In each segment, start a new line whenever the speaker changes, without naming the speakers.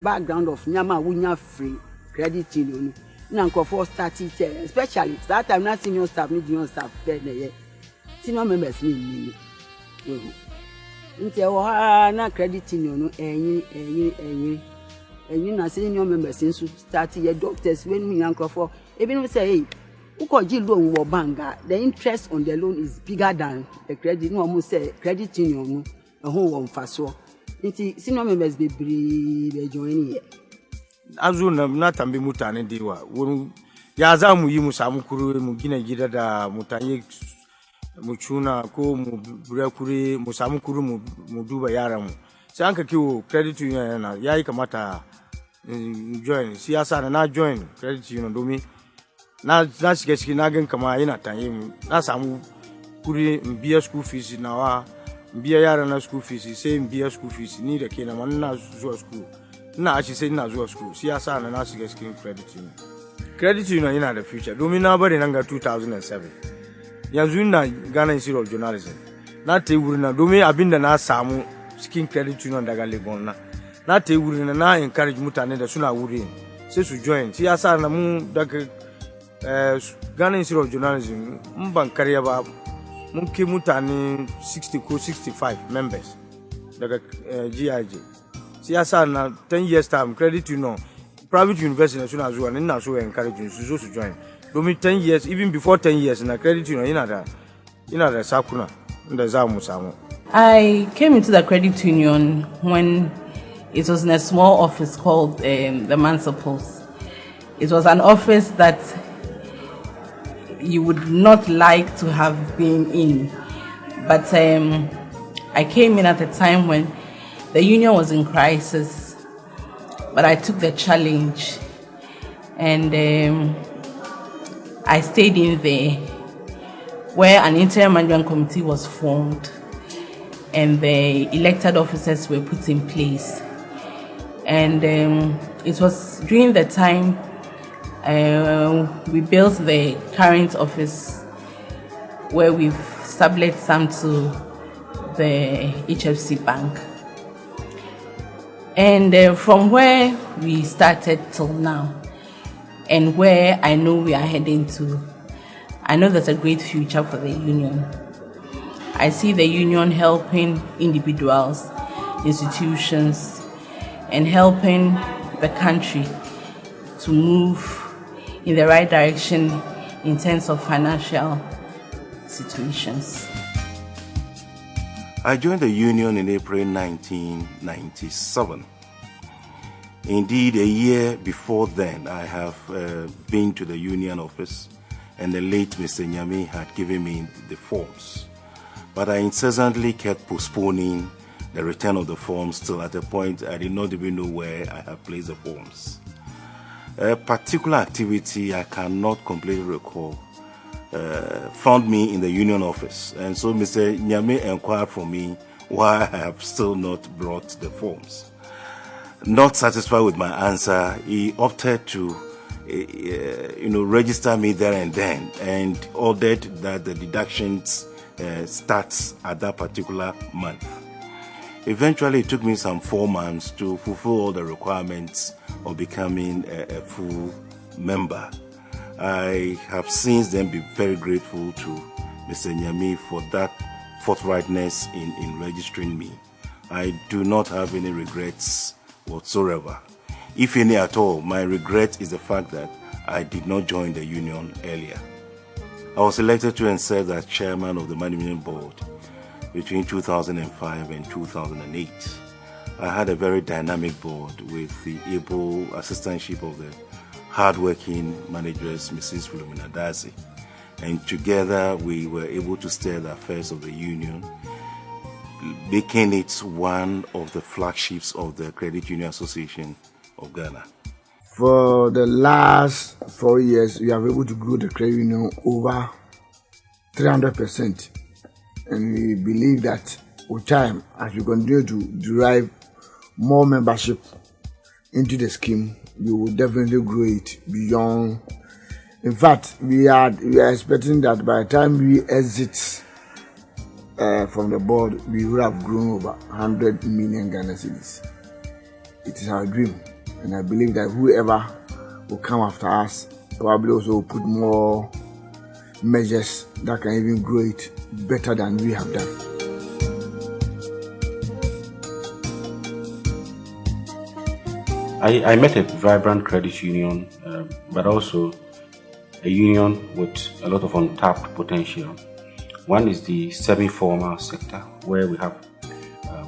background of nyama wunya free credit union na nkofo start it especially that time na senior staff ni junior staff there na senior members ni nti wo ha na credit union enyi na senior members nso start ye doctors when me nkofo even say hey ukoji loan wo bank the interest on the loan is bigger than the credit no almost say credit union no ho wo mfaso nti senior members be join here
azuna na tambe mutane diwa wonu ya za mu yi musamu kuru mu gina gida da mutane mu cuna ko mu burakure mu samu kuru mu duba yaran mu sai an ka kiwo credit union yana yayi kamata join siyasa na join credit union domin na shiga ciki na gan kama yana tanye mu na samu kuri biya school fees nawa biya yaran na school fees sai biya school fees ni da kenan man na zuwa school ina aci sai ina zuwa school siyasa na shiga cikin credit union yana da future domin na bari nan ga 2007 yanzu ina Ghana Institute of Journalism na ta yi wurina domin abinda na samu cikin credit union daga Legon na ta yi wurina na encourage mutane da suna wuri sai su join siyasa na mu daga Ghana Institute of Journalism mun ban karya ba mun ke mutane 60 ko 65 members daga GIJ siyasa na 10 years time credit union private university suna zuwa ina so encourage su zo su join domin 10 years even before 10 years na credit union ina da sakuna inda za mu samu.
I came into the credit union when it was in a small office called the Mansa Post. It was an office that you would not like to have been in, but I came in at a time when the union was in crisis, but I took the challenge and I stayed in there where an interim management committee was formed and the elected officers were put in place. And it was during the time we built the current office where we've established some to the HFC Bank. And from where we started till now, and where I know we are heading to, I know there's a great future for the union. I see the union helping individuals, institutions, and helping the country to move in the right direction in terms of financial situations.
I joined the union in April 1997. Indeed, a year before then, I have been to the union office, and the late Mr. Nyame had given me the forms. But I incessantly kept postponing the return of the forms till at a point I did not even know where I had placed the forms. A particular activity I cannot completely recall found me in the union office, and so Mr. Nyame inquired for me why I have still not brought the forms. Not satisfied with my answer, he opted to register me there and then, and ordered that the deductions starts at that particular month. Eventually, it took me some 4 months to fulfill all the requirements of becoming a full member. I have since then been very grateful to Mr. Nyame for that forthrightness in registering me. I do not have any regrets whatsoever. If any at all, my regret is the fact that I did not join the union earlier. I was elected to and served as chairman of the management board between 2005 and 2008. I had a very dynamic board with the able assistantship of the hardworking managers, Mrs. Philomena Dazi. And together we were able to steer the affairs of the union, making it one of the flagships of the Credit Union Association of Ghana.
For the last 4 years, we have been able to grow the credit union over 300%. And we believe that with time, as we continue to derive more membership into the scheme, we will definitely grow it beyond. In fact, we are expecting that by the time we exit from the board, we will have grown over 100 million Ghana cedis. It is our dream. And I believe that whoever will come after us probably also will put more measures that can even grow it better than we have done.
I met a vibrant credit union, but also a union with a lot of untapped potential. One is the semi-formal sector, where we have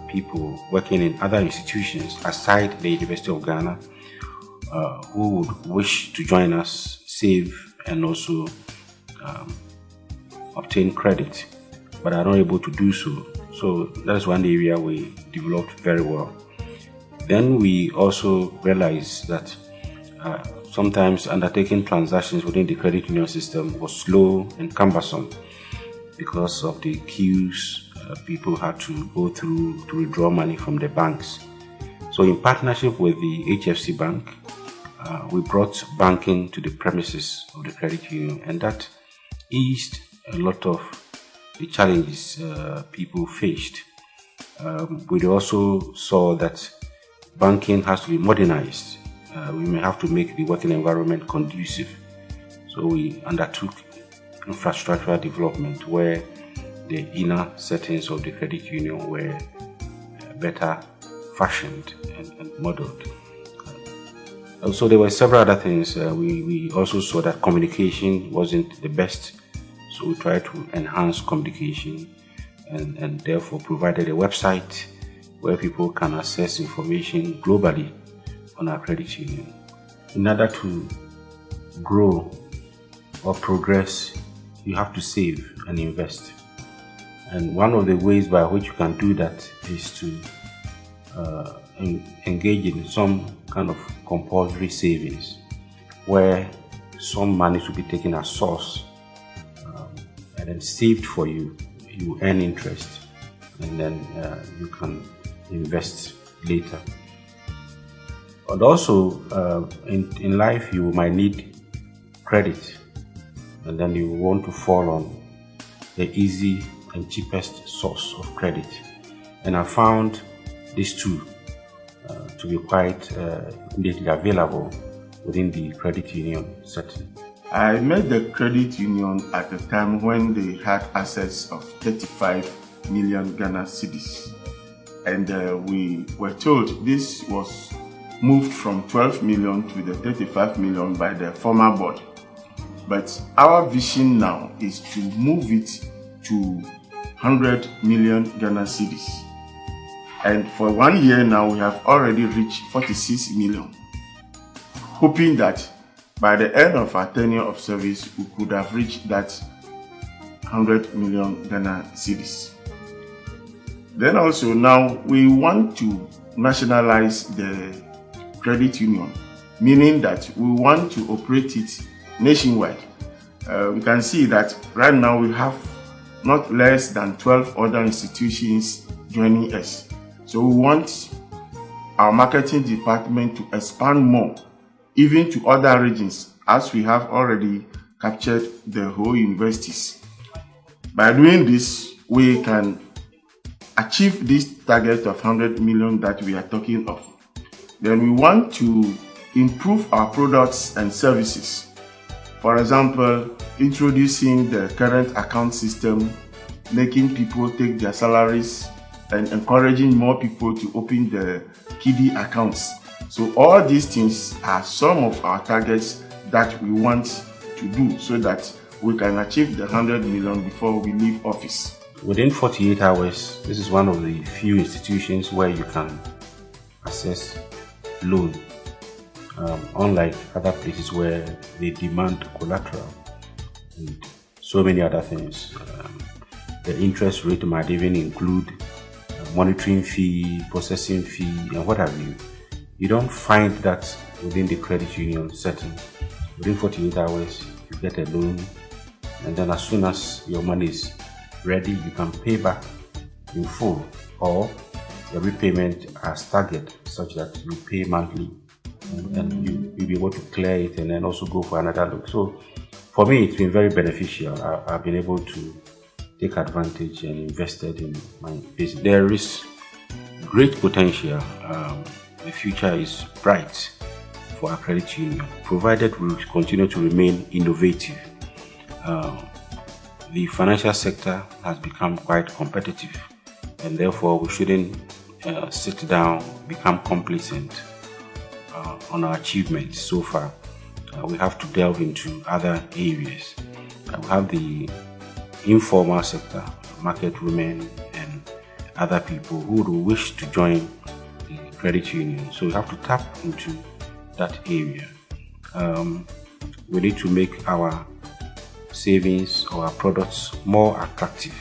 people working in other institutions aside the University of Ghana who would wish to join us, save, and also obtain credit, but are not able to do so. So that is one area we developed very well. Then we also realized that sometimes undertaking transactions within the credit union system was slow and cumbersome because of the queues people had to go through to withdraw money from the banks. So in partnership with the HFC Bank, we brought banking to the premises of the credit union, and that eased a lot of the challenges people faced. We also saw that banking has to be modernized. We may have to make the working environment conducive. So we undertook infrastructural development where the inner settings of the credit union were better fashioned and modeled. Also, there were several other things. We also saw that communication wasn't the best, so we tried to enhance communication and therefore provided a website where people can access information globally on our credit union. In order to grow or progress, you have to save and invest. And one of the ways by which you can do that is to engage in some kind of compulsory savings, where some money should be taken as source and then saved for you. You earn interest, and then you can invest later. And also, in life, you might need credit, and then you want to fall on the easy and cheapest source of credit. And I found these two to be quite immediately available within the credit union setting.
I met the credit union at a time when they had assets of 35 million Ghana cedis. And we were told this was moved from 12 million to the 35 million by the former board. But our vision now is to move it to 100 million Ghana cedis. And for 1 year now, we have already reached 46 million, hoping that by the end of our tenure of service, we could have reached that 100 million Ghana cedis. Then also now we want to nationalize the credit union, meaning that we want to operate it nationwide. We can see that right now we have not less than 12 other institutions joining us. So we want our marketing department to expand more, even to other regions, as we have already captured the whole universities. By doing this, we can achieve this target of 100 million that we are talking of. Then we want to improve our products and services. For example, introducing the current account system, making people take their salaries, and encouraging more people to open the kiddie accounts. So all these things are some of our targets that we want to do so that we can achieve the 100 million before we leave office.
Within 48 hours, this is one of the few institutions where you can access loan, unlike other places where they demand collateral and so many other things. The interest rate might even include monitoring fee, processing fee, and what have you. You don't find that within the credit union setting. Within 48 hours, you get a loan, and then as soon as your money is ready, you can pay back in full, or the repayment as target, such that you pay monthly, and you'll be able to clear it and then also go for another look. So for me, it's been very beneficial. I've been able to take advantage and invested in my business. There is great potential. The future is bright. for our credit union, provided we continue to remain innovative. The financial sector has become quite competitive, and therefore we shouldn't sit down, become complacent on our achievements so far. We have to delve into other areas. We have the informal sector, market women and other people who would wish to join the credit union. So we have to tap into that area. We need to make our savings or our products more attractive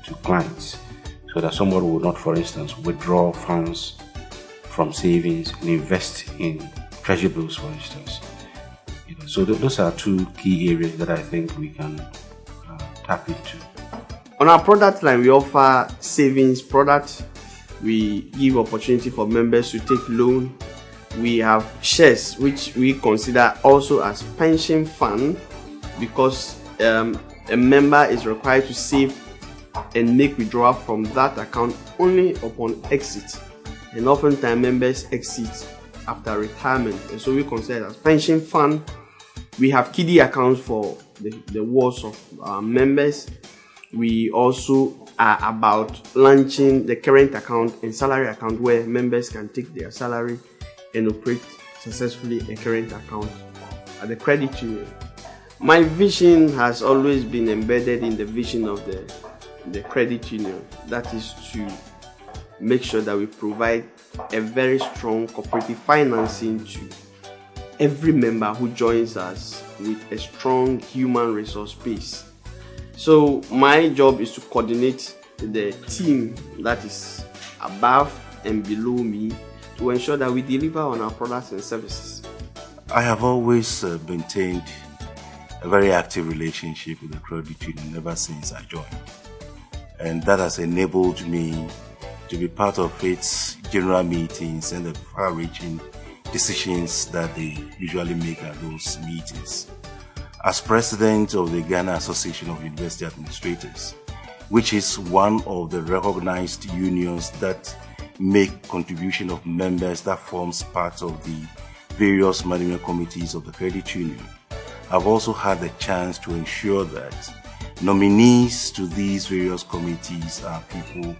to clients, so that somebody will not, for instance, withdraw funds from savings and invest in treasury bills, for instance. So those are two key areas that I think we can tap into.
On our product line, we offer savings products. We give opportunity for members to take loan. We have shares, which we consider also as pension fund, because a member is required to save and make withdrawal from that account only upon exit, and oftentimes members exit after retirement, and so we consider it as pension fund. We have kiddie accounts for the wards of our members. We also are about launching the current account and salary account, where members can take their salary and operate successfully a current account at the credit union. My vision has always been embedded in the vision of the credit union. That is to make sure that we provide a very strong cooperative financing to every member who joins us with a strong human resource base. So my job is to coordinate the team that is above and below me to ensure that we deliver on our products and services.
I have always maintained a very active relationship with the credit union ever since I joined, and that has enabled me to be part of its general meetings and the far-reaching decisions that they usually make at those meetings. As president of the Ghana Association of University Administrators, which is one of the recognized unions that make contribution of members that forms part of the various management committees of the credit union, I've also had the chance to ensure that nominees to these various committees are people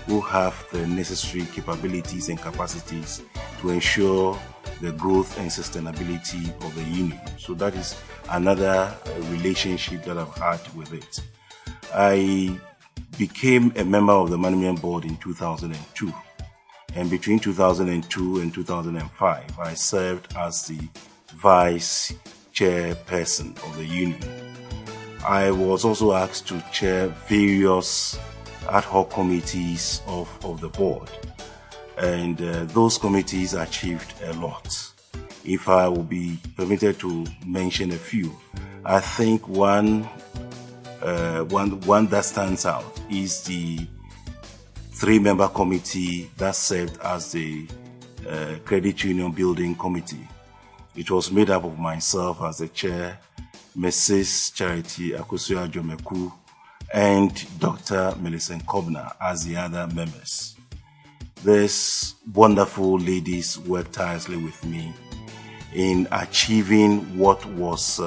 who have the necessary capabilities and capacities to ensure the growth and sustainability of the union. So that is another relationship that I've had with it. I became a member of the management board in 2002, and between 2002 and 2005 I served as the vice chairperson of the union. I was also asked to chair various ad hoc committees of the board, and those committees achieved a lot. If I will be permitted to mention a few, I think one that stands out is the 3-member committee that served as the Credit Union Building Committee. It was made up of myself as the chair, Mrs. Charity Akosua-Jomeku, and Dr. Millicent Kobner as the other members. These wonderful ladies worked tirelessly with me in achieving what was,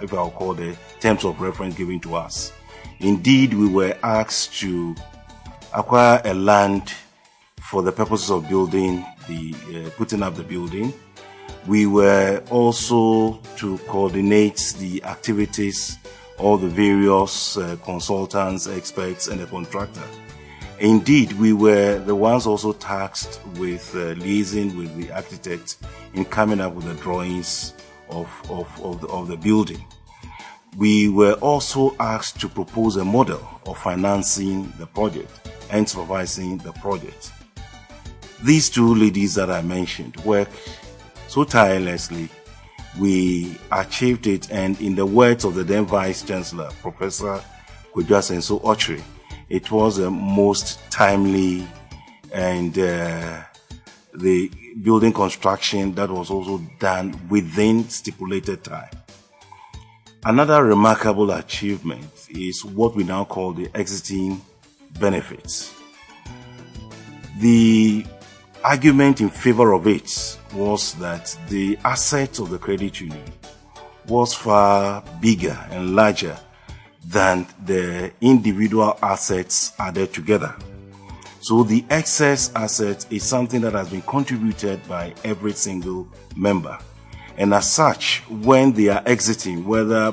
if I'll call the terms of reference given to us. Indeed, we were asked to acquire a land for the purposes of building putting up the building. We were also to coordinate the activities of the various consultants, experts, and the contractor. Indeed, we were the ones also tasked with liaising with the architect in coming up with the drawings of the building. We were also asked to propose a model of financing the project and supervising the project. These two ladies that I mentioned worked so tirelessly. We achieved it, and in the words of the then Vice Chancellor, Professor Kwadwo Ochre, it was the most timely and the building construction that was also done within stipulated time. Another remarkable achievement is what we now call the exiting benefits. The argument in favor of it was that the assets of the credit union was far bigger and larger than the individual assets added together. So the excess asset is something that has been contributed by every single member. And as such, when they are exiting, whether